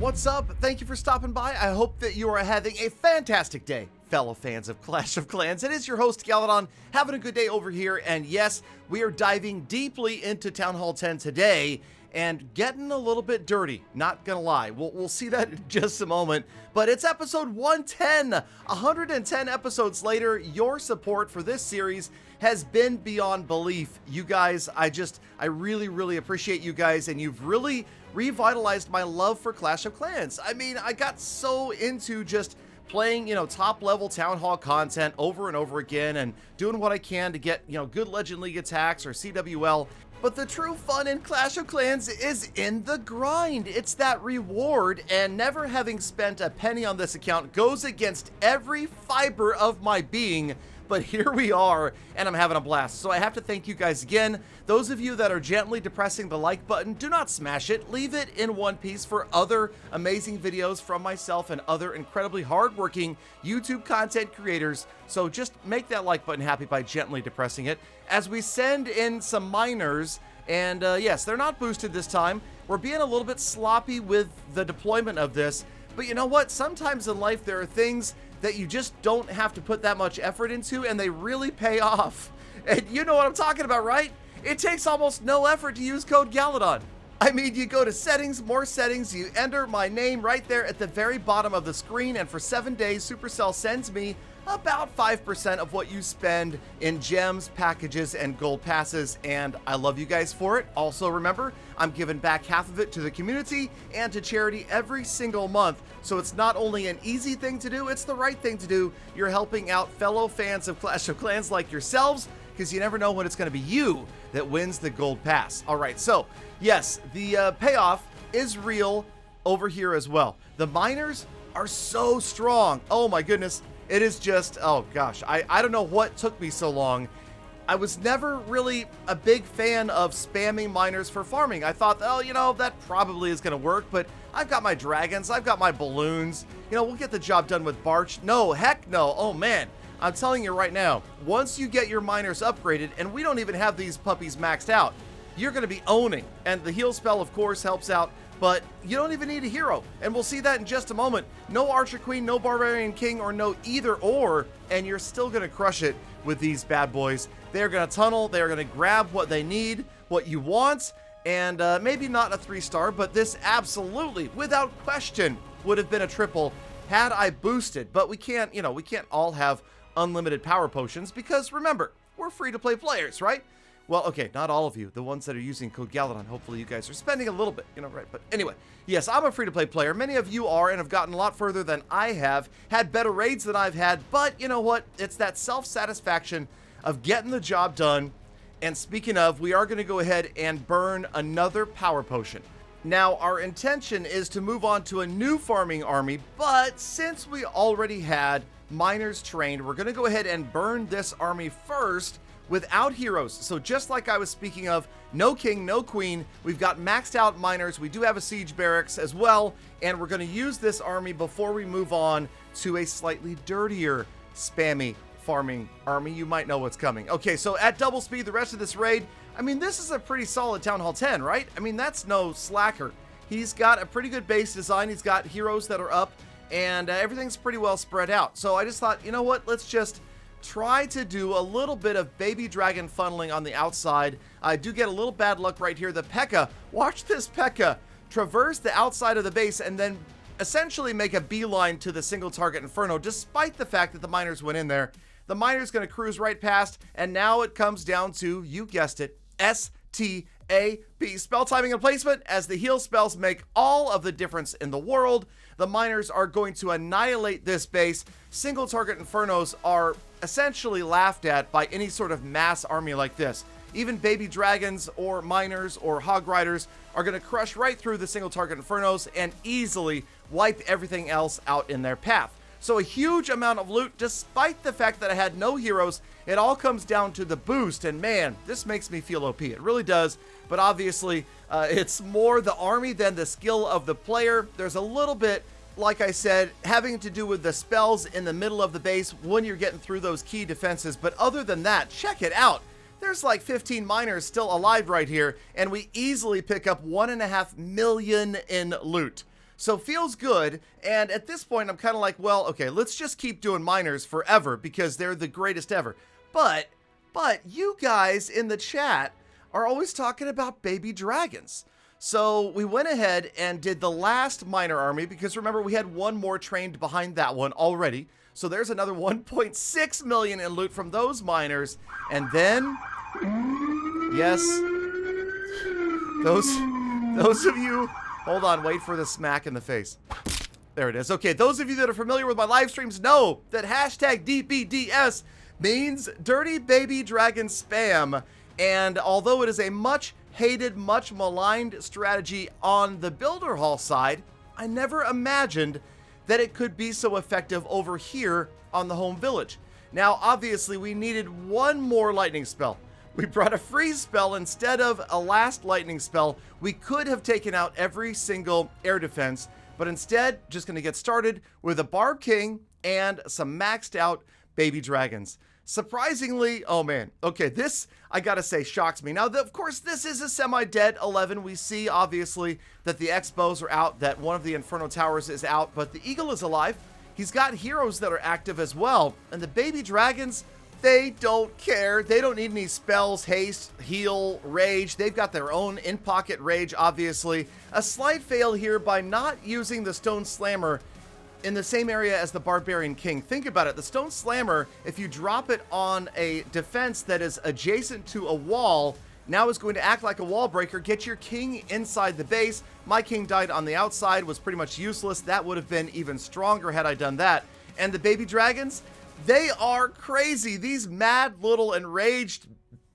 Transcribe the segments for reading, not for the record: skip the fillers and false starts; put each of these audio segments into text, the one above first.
What's up? Thank you for stopping by. I hope that you are having a fantastic day, fellow fans of Clash of Clans. It is your host, Galadon, having a good day over here. And yes, we are diving deeply into Town Hall 10 today and getting a little bit dirty, not gonna lie. We'll see that in just a moment. But it's episode 110. 110 episodes later, your support for this series has been beyond belief. You guys, I really appreciate you guys, and you've really revitalized my love for Clash of Clans. I mean, I got so into just playing, top level Town Hall content over and over again and doing what I can to get, good Legend League attacks or CWL. But the true fun in Clash of Clans is in the grind. It's that reward, and never having spent a penny on this account goes against every fiber of my being. But here we are, and I'm having a blast. So I have to thank you guys again. Those of you that are gently depressing the like button, do not smash it. Leave it in one piece for other amazing videos from myself and other incredibly hardworking YouTube content creators. So just make that like button happy by gently depressing it. As we send in some miners, and yes, they're not boosted this time. We're being a little bit sloppy with the deployment of this. But you know what? Sometimes in life there are things that you just don't have to put that much effort into, and they really pay off. And you know what I'm talking about, right? It takes almost no effort to use code Galadon. I mean, you go to settings, more settings, you enter my name right there at the very bottom of the screen, and for 7 days, Supercell sends me about 5% of what you spend in gems, packages, and gold passes, and I love you guys for it. Also, remember, I'm giving back half of it to the community and to charity every single month, so it's not only an easy thing to do, it's the right thing to do. You're helping out fellow fans of Clash of Clans like yourselves, because you never know when it's going to be you that wins the gold pass. All right, so yes, the payoff is real over here as well. The miners are so strong. Oh my goodness. It is just, oh gosh, I don't know what took me so long. I was never really a big fan of spamming miners for farming. I thought, oh, that probably is going to work, but I've got my dragons, I've got my balloons. We'll get the job done with Barch. No, heck no. Oh man, I'm telling you right now, once you get your miners upgraded, and we don't even have these puppies maxed out, you're going to be owning. And the heal spell, of course, helps out. But you don't even need a hero, and we'll see that in just a moment. No Archer Queen, no Barbarian King, or no either or, and you're still going to crush it with these bad boys. They're going to tunnel, they're going to grab what they need, what you want, and maybe not a 3-star, but this absolutely, without question, would have been a triple had I boosted. But we can't, we can't all have unlimited power potions, because remember, we're free-to-play players, right? Well, okay, not all of you, the ones that are using code Galadon. Hopefully you guys are spending a little bit, right? But anyway, yes, I'm a free-to-play player. Many of you are and have gotten a lot further than I have, had better raids than I've had, but you know what? It's that self-satisfaction of getting the job done. And speaking of, we are going to go ahead and burn another power potion. Now, our intention is to move on to a new farming army, but since we already had miners trained, we're going to go ahead and burn this army first without heroes. So just like I was speaking of, no king, no queen, we've got maxed out miners, we do have a siege barracks as well, and we're going to use this army before we move on to a slightly dirtier, spammy farming army. You might know what's coming. Okay, so at double speed, the rest of this raid, I mean, this is a pretty solid Town Hall 10, right? I mean, that's no slacker. He's got a pretty good base design, he's got heroes that are up, and everything's pretty well spread out. So I just thought, you know what, let's just try to do a little bit of baby dragon funneling on the outside. I do get a little bad luck right here. The P.E.K.K.A., watch this P.E.K.K.A. traverse the outside of the base and then essentially make a beeline to the single target Inferno, despite the fact that the miners went in there. The miner's going to cruise right past, and now it comes down to, you guessed it, S-T-A-P. Spell timing and placement, as the heal spells make all of the difference in the world. The miners are going to annihilate this base. Single target Infernos are essentially laughed at by any sort of mass army like this. Even baby dragons or miners or hog riders are going to crush right through the single target Infernos and easily wipe everything else out in their path. So a huge amount of loot, despite the fact that I had no heroes. It all comes down to the boost, and man, this makes me feel OP. It really does, but obviously it's more the army than the skill of the player. There's a little bit, like I said, having to do with the spells in the middle of the base when you're getting through those key defenses, but other than that, check it out. There's like 15 miners still alive right here, and we easily pick up 1.5 million in loot. So feels good. And at this point, I'm kind of like, well, okay, let's just keep doing miners forever because they're the greatest ever. But you guys in the chat are always talking about baby dragons. So we went ahead and did the last miner army because remember, we had one more trained behind that one already. So there's another 1.6 million in loot from those miners. And then, yes, those of you, hold on, wait for the smack in the face. There it is. Okay, those of you that are familiar with my live streams know that hashtag DBDS means Dirty Baby Dragon Spam. And although it is a much hated, much maligned strategy on the Builder Hall side, I never imagined that it could be so effective over here on the home village. Now, obviously, we needed one more lightning spell. We brought a freeze spell instead of a last lightning spell. We could have taken out every single air defense, but instead, just going to get started with a Barb King and some maxed out baby dragons. Surprisingly, oh man, okay, this, I gotta say, shocks me. Now, of course, this is a semi-dead 11. We see, obviously, that the X-Bows are out, that one of the Inferno Towers is out, but the Eagle is alive. He's got heroes that are active as well, and the baby dragons, they don't care. They don't need any spells, haste, heal, rage. They've got their own in-pocket rage, obviously. A slight fail here by not using the Stone Slammer in the same area as the Barbarian King. Think about it. The Stone Slammer, if you drop it on a defense that is adjacent to a wall, now is going to act like a wall breaker, get your king inside the base. My king died on the outside, was pretty much useless. That would have been even stronger had I done that. And the baby dragons, they are crazy. These mad little enraged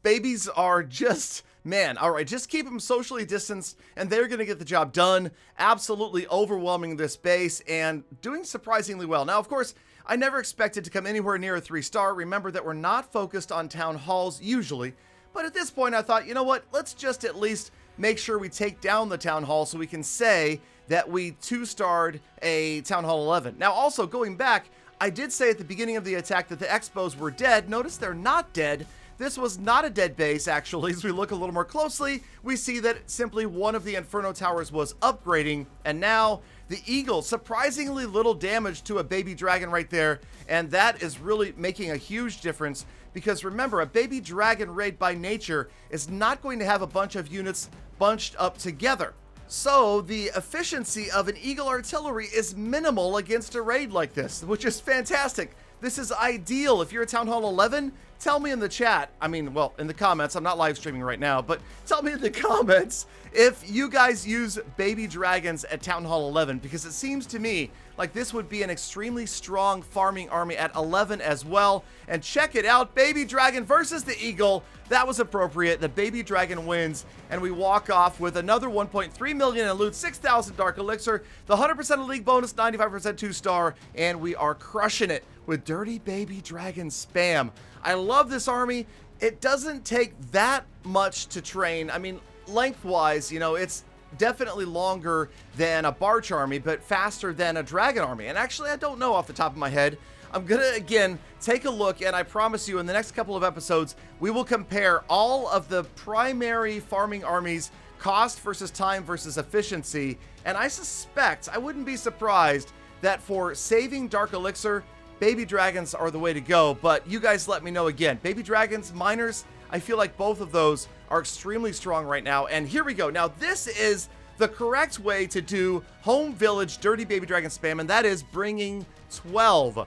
babies are just, man, all right, just keep them socially distanced and they're going to get the job done. Absolutely overwhelming this base and doing surprisingly well. Now, of course, I never expected to come anywhere near a 3-star. Remember that we're not focused on town halls usually, but at this point I thought, you know what, let's just at least make sure we take down the town hall so we can say that we 2-starred a town hall 11. Now, also going back, I did say at the beginning of the attack that the X-Bows were dead. Notice they're not dead. This was not a dead base, actually. As we look a little more closely, we see that simply one of the Inferno Towers was upgrading, and now the Eagle, surprisingly little damage to a baby dragon right there, and that is really making a huge difference, because remember, a baby dragon raid by nature is not going to have a bunch of units bunched up together. So the efficiency of an Eagle artillery is minimal against a raid like this, which is fantastic. This is ideal. If you're at Town Hall 11, tell me in the chat, I mean, well, in the comments, I'm not live streaming right now, but tell me in the comments if you guys use baby dragons at Town Hall 11, because it seems to me like this would be an extremely strong farming army at 11 as well. And check it out, baby dragon versus the Eagle. That was appropriate. The baby dragon wins, and we walk off with another 1.3 million in loot, 6,000 dark elixir, the 100% of league bonus, 95% 2-star, and we are crushing it with dirty baby dragon spam. I love this army. It doesn't take that much to train. I mean, lengthwise, you know, it's definitely longer than a Barch army, but faster than a dragon army. And actually, I don't know off the top of my head. I'm gonna, again, take a look, and I promise you in the next couple of episodes, we will compare all of the primary farming armies, cost versus time versus efficiency, and I suspect, I wouldn't be surprised, that for saving Dark Elixir, baby dragons are the way to go. But you guys let me know again. Baby dragons, miners, I feel like both of those are extremely strong right now. And here we go. Now, this is the correct way to do home village dirty baby dragon spam, and that is bringing 12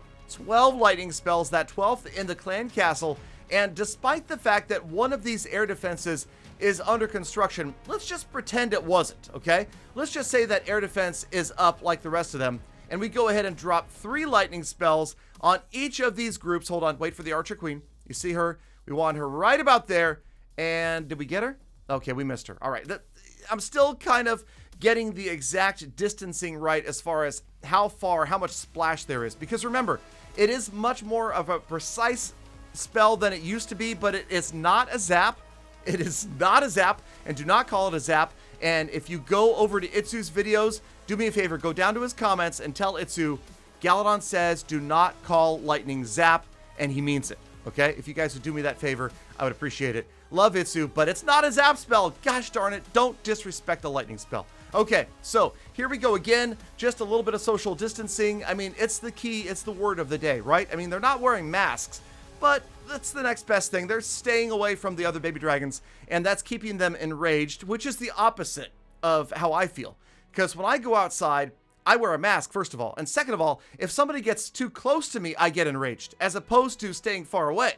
lightning spells, that 12th in the clan castle. And despite the fact that one of these air defenses is under construction, let's just pretend it wasn't, okay? Let's just say that air defense is up like the rest of them, and we go ahead and drop 3 lightning spells on each of these groups. Hold on, wait for the Archer Queen. You see her? We want her right about there. And did we get her? Okay, we missed her. All right, I'm still kind of getting the exact distancing right as far as how much splash there is. Because remember, it is much more of a precise spell than it used to be, but it is not a zap. It is not a zap, and do not call it a zap. And if you go over to Itsu's videos, do me a favor, go down to his comments and tell Itsu, Galadon says do not call lightning zap, and he means it, okay? If you guys would do me that favor, I would appreciate it. Love Itsu, but it's not a zap spell. Gosh darn it, don't disrespect the lightning spell. Okay, so here we go again. Just a little bit of social distancing. I mean, it's the key. It's the word of the day, right? I mean, they're not wearing masks, but that's the next best thing. They're staying away from the other baby dragons, and that's keeping them enraged, which is the opposite of how I feel. Because when I go outside, I wear a mask, first of all. And second of all, if somebody gets too close to me, I get enraged, as opposed to staying far away.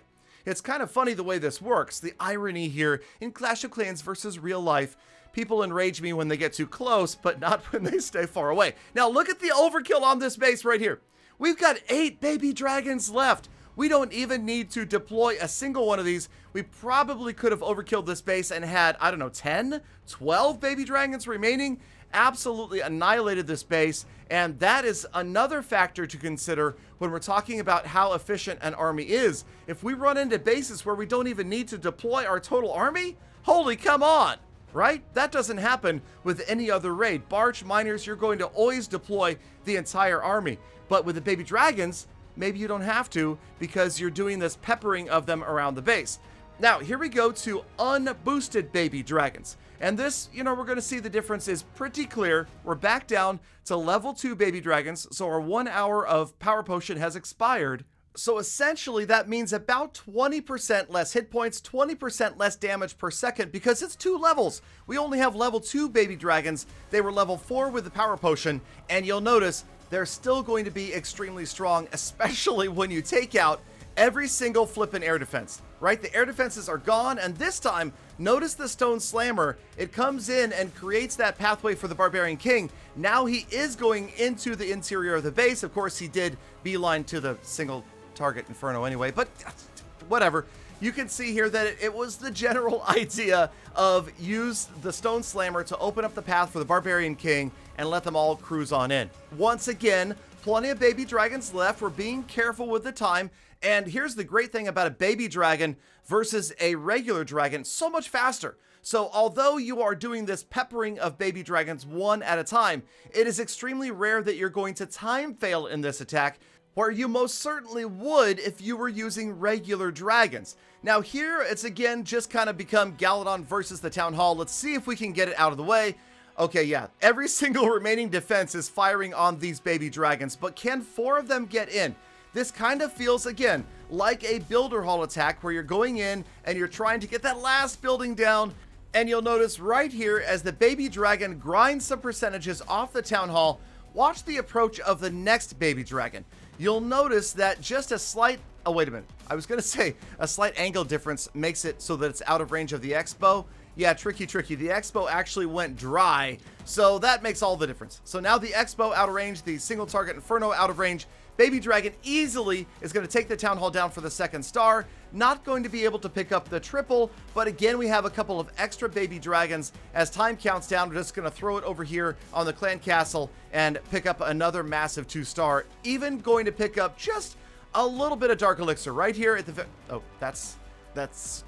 It's kind of funny the way this works. The irony here in Clash of Clans versus real life. People enrage me when they get too close, but not when they stay far away. Now look at the overkill on this base right here. We've got 8 baby dragons left. We don't even need to deploy a single one of these. We probably could have overkilled this base and had, I don't know, 10, 12 baby dragons remaining. Absolutely annihilated this base, and that is another factor to consider when we're talking about how efficient an army is. If we run into bases where we don't even need to deploy our total army, holy come on, right? That doesn't happen with any other raid. Barge miners, you're going to always deploy the entire army, but with the baby dragons, maybe you don't have to because you're doing this peppering of them around the base. Now, here we go to unboosted baby dragons. And this, we're going to see the difference is pretty clear. We're back down to level 2 baby dragons, so our 1 hour of power potion has expired. So essentially, that means about 20% less hit points, 20% less damage per second, because it's 2 levels. We only have level 2 baby dragons. They were level 4 with the power potion, and you'll notice they're still going to be extremely strong, especially when you take out every single flippin' air defense, right? The air defenses are gone, and this time, notice the Stone Slammer. It comes in and creates that pathway for the Barbarian King. Now he is going into the interior of the base. Of course, he did beeline to the single target Inferno anyway, but whatever. You can see here that it was the general idea of use the Stone Slammer to open up the path for the Barbarian King and let them all cruise on in. Once again, plenty of baby dragons left. We're being careful with the time. And here's the great thing about a baby dragon versus a regular dragon, so much faster. So although you are doing this peppering of baby dragons one at a time, it is extremely rare that you're going to time fail in this attack, where you most certainly would if you were using regular dragons. Now here, it's again just kind of become Galadon versus the Town Hall. Let's see if we can get it out of the way. Okay, yeah, every single remaining defense is firing on these baby dragons, but can 4 of them get in? This kind of feels, again, like a builder hall attack where you're going in and you're trying to get that last building down. And you'll notice right here as the baby dragon grinds some percentages off the town hall, watch the approach of the next baby dragon. You'll notice that just a slight, oh, wait a minute. I was going to say a slight angle difference makes it so that it's out of range of the Expo. Yeah, tricky. The Expo actually went dry, so that makes all the difference. So now the Expo out of range, the single target Inferno out of range. Baby Dragon easily is going to take the Town Hall down for the 2nd star. Not going to be able to pick up the triple, but again, we have a couple of extra Baby Dragons. As time counts down, we're just going to throw it over here on the Clan Castle and pick up another massive 2-star. Even going to pick up just a little bit of Dark Elixir right here at the... Oh, that's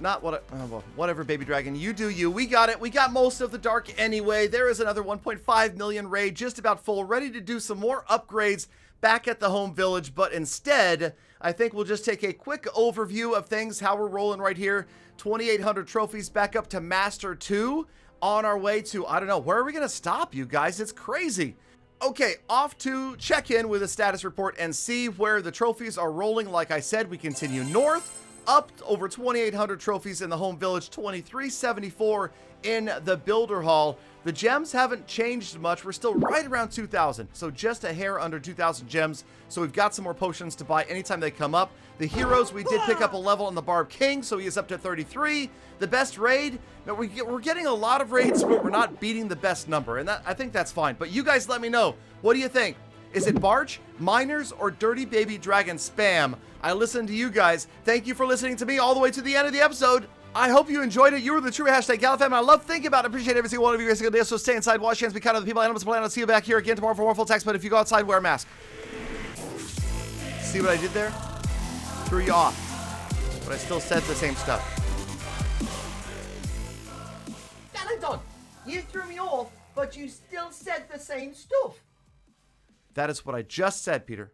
not what well, whatever, Baby Dragon. You do you. We got it. We got most of the Dark anyway. There is another 1.5 million raid, just about full, ready to do some more upgrades back at the home village, but instead, I think we'll just take a quick overview of things, how we're rolling right here. 2,800 trophies back up to Master 2, on our way to, I don't know, where are we going to stop, you guys? It's crazy. Okay, off to check in with a status report and see where the trophies are rolling. Like I said, we continue north, up over 2,800 trophies in the home village, 2,374 in the builder hall. The gems haven't changed much. We're still right around 2,000, so just a hair under 2,000 gems. So we've got some more potions to buy anytime they come up. The heroes, we did pick up a level on the Barb King, so he is up to 33. The best raid, we're getting a lot of raids, but we're not beating the best number, and I think that's fine. But you guys let me know. What do you think? Is it Barge, Miners, or Dirty Baby Dragon spam? I listen to you guys. Thank you for listening to me all the way to the end of the episode. I hope you enjoyed it. You were the true hashtag GalaFam. I love thinking about it. Appreciate every single one of you every single day. So stay inside, wash hands, be kind of the people, animals, and planet. I'll see you back here again tomorrow for more full text. But if you go outside, wear a mask. See what I did there? Threw you off. But I still said the same stuff. Galadon, you threw me off, but you still said the same stuff. That is what I just said, Peter.